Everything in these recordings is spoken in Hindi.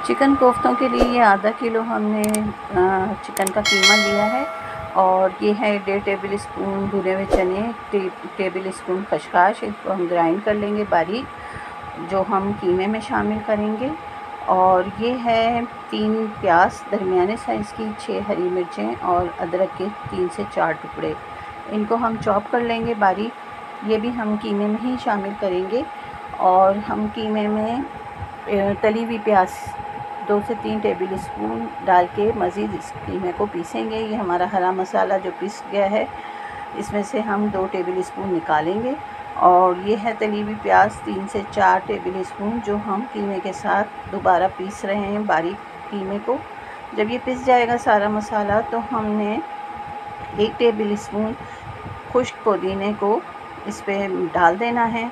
चिकन कोफ्तों के लिए ये आधा किलो हमने चिकन का कीमा लिया है और ये है 1.5 टेबल स्पून भुने हुए चने, टेबल स्पून खसखस। इसको हम ग्राइंड कर लेंगे बारीक, जो हम कीमे में शामिल करेंगे। और ये है 3 प्याज दरमियाने साइज़ की, 6 हरी मिर्चें और अदरक के 3 से 4 टुकड़े। इनको हम चॉप कर लेंगे बारीक। ये भी हम कीमे में ही शामिल करेंगे। और हम कीमे में तली हुई प्याज 2 से 3 टेबल स्पून डाल के मज़ीद इस कीमे को पीसेंगे। ये हमारा हरा मसाला जो पिस गया है, इसमें से हम 2 टेबल स्पून निकालेंगे। और ये है तली हुई प्याज 3 से 4 टेबल स्पून, जो हम कीमे के साथ दोबारा पीस रहे हैं बारीक कीमे को। जब ये पिस जाएगा सारा मसाला, तो हमने 1 टेबल स्पून खुश्क पुदीने को इस पर डाल देना है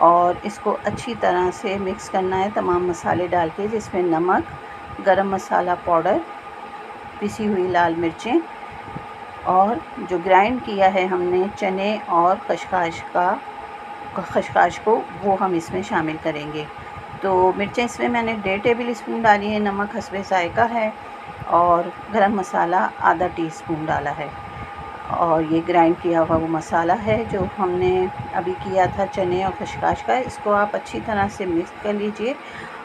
और इसको अच्छी तरह से मिक्स करना है तमाम मसाले डाल के, जिसमें नमक, गरम मसाला पाउडर, पिसी हुई लाल मिर्चें और जो ग्राइंड किया है हमने चने और खसखस को, वो हम इसमें शामिल करेंगे। तो मिर्चें इसमें मैंने 1.5 टेबल स्पून डाली है, नमक हस्बे जायका है और गरम मसाला आधा टीस्पून डाला है। और ये ग्राइंड किया हुआ वो मसाला है जो हमने अभी किया था चने और खसखस का। इसको आप अच्छी तरह से मिक्स कर लीजिए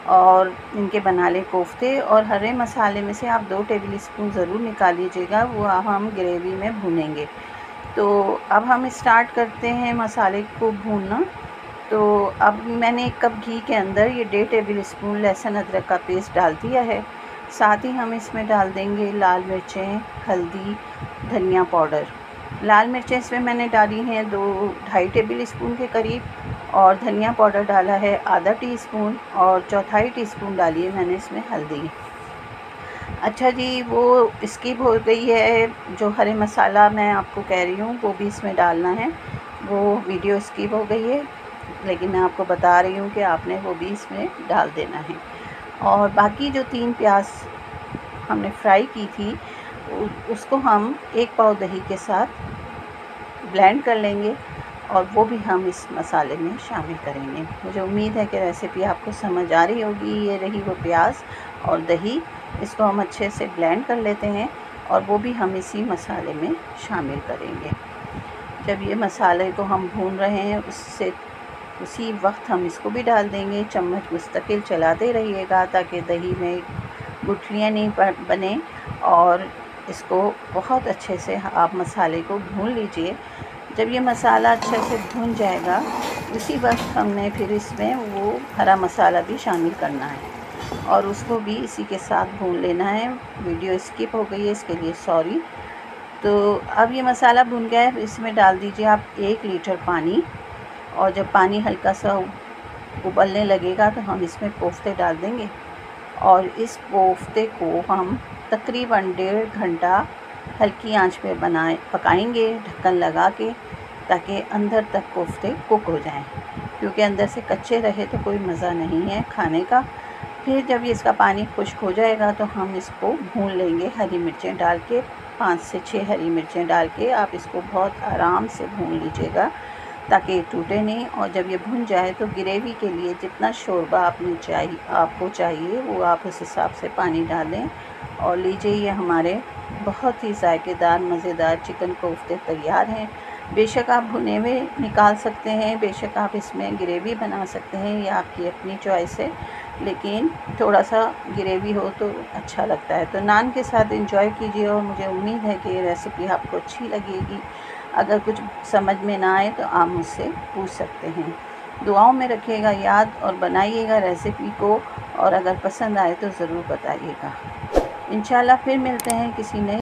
और इनके बना ले कोफ्ते। और हरे मसाले में से आप 2 टेबल स्पून ज़रूर निकाल लीजिएगा, वो हम ग्रेवी में भूनेंगे। तो अब हम स्टार्ट करते हैं मसाले को भूनना। तो अब मैंने 1 कप घी के अंदर ये 1.5 टेबल स्पून लहसुन अदरक का पेस्ट डाल दिया है। साथ ही हम इसमें डाल देंगे लाल मिर्चें, हल्दी, धनिया पाउडर। लाल मिर्चें इसमें मैंने डाली हैं 2-2.5 टेबल स्पून के करीब, और धनिया पाउडर डाला है आधा टीस्पून, और 1/4 टीस्पून डाली है मैंने इसमें हल्दी। अच्छा जी, वो स्किप हो गई है, जो हरे मसाला मैं आपको कह रही हूँ वो भी इसमें डालना है। वो वीडियो स्किप हो गई है, लेकिन मैं आपको बता रही हूँ कि आपने वो भी इसमें डाल देना है। और बाकी जो 3 प्याज हमने फ्राई की थी, उसको हम 1 पाव दही के साथ ब्लेंड कर लेंगे और वो भी हम इस मसाले में शामिल करेंगे। मुझे उम्मीद है कि रेसिपी आपको समझ आ रही होगी। ये रही वो प्याज और दही, इसको हम अच्छे से ब्लेंड कर लेते हैं और वो भी हम इसी मसाले में शामिल करेंगे। जब ये मसाले को हम भून रहे हैं, उसी वक्त हम इसको भी डाल देंगे। चम्मच मुस्तकिल चलाते रहिएगा ताकि दही में गुठलियाँ नहीं बने। और इसको बहुत अच्छे से आप मसाले को भून लीजिए। जब ये मसाला अच्छे से भून जाएगा, उसी वक्त हमने फिर इसमें वो हरा मसाला भी शामिल करना है और उसको भी इसी के साथ भून लेना है। वीडियो स्किप हो गई है, इसके लिए सॉरी। तो अब ये मसाला भून गया है, इसमें डाल दीजिए आप 1 लीटर पानी। और जब पानी हल्का सा उबलने लगेगा, तो हम इसमें कोफ्ते डाल देंगे और इस कोफ्ते को हम तकरीबन 1.5 घंटा हल्की आंच पे पकाएंगे ढक्कन लगा के, ताकि अंदर तक कोफ्ते कुक हो जाएं, क्योंकि अंदर से कच्चे रहे तो कोई मज़ा नहीं है खाने का। फिर जब ये इसका पानी खुश्क हो जाएगा, तो हम इसको भून लेंगे हरी मिर्चें डाल के। 5 से 6 हरी मिर्चें डाल के आप इसको बहुत आराम से भून लीजिएगा ताकि ये टूटे नहीं। और जब ये भुन जाए, तो ग्रेवी के लिए जितना शोरबा आपको चाहिए वो आप उस हिसाब से पानी डालें। और लीजिए, ये हमारे बहुत ही जायकेदार मज़ेदार चिकन कोफ्ते तैयार हैं। बेशक आप भुने हुए निकाल सकते हैं, बेशक आप इसमें ग्रेवी बना सकते हैं, ये आपकी अपनी चॉइस है, लेकिन थोड़ा सा ग्रेवी हो तो अच्छा लगता है। तो नान के साथ एंजॉय कीजिए और मुझे उम्मीद है कि ये रेसिपी आपको अच्छी लगेगी। अगर कुछ समझ में ना आए तो आप मुझसे पूछ सकते हैं। दुआओं में रखिएगा याद और बनाइएगा रेसिपी को, और अगर पसंद आए तो ज़रूर बताइएगा। इंशाल्लाह फिर मिलते हैं किसी नए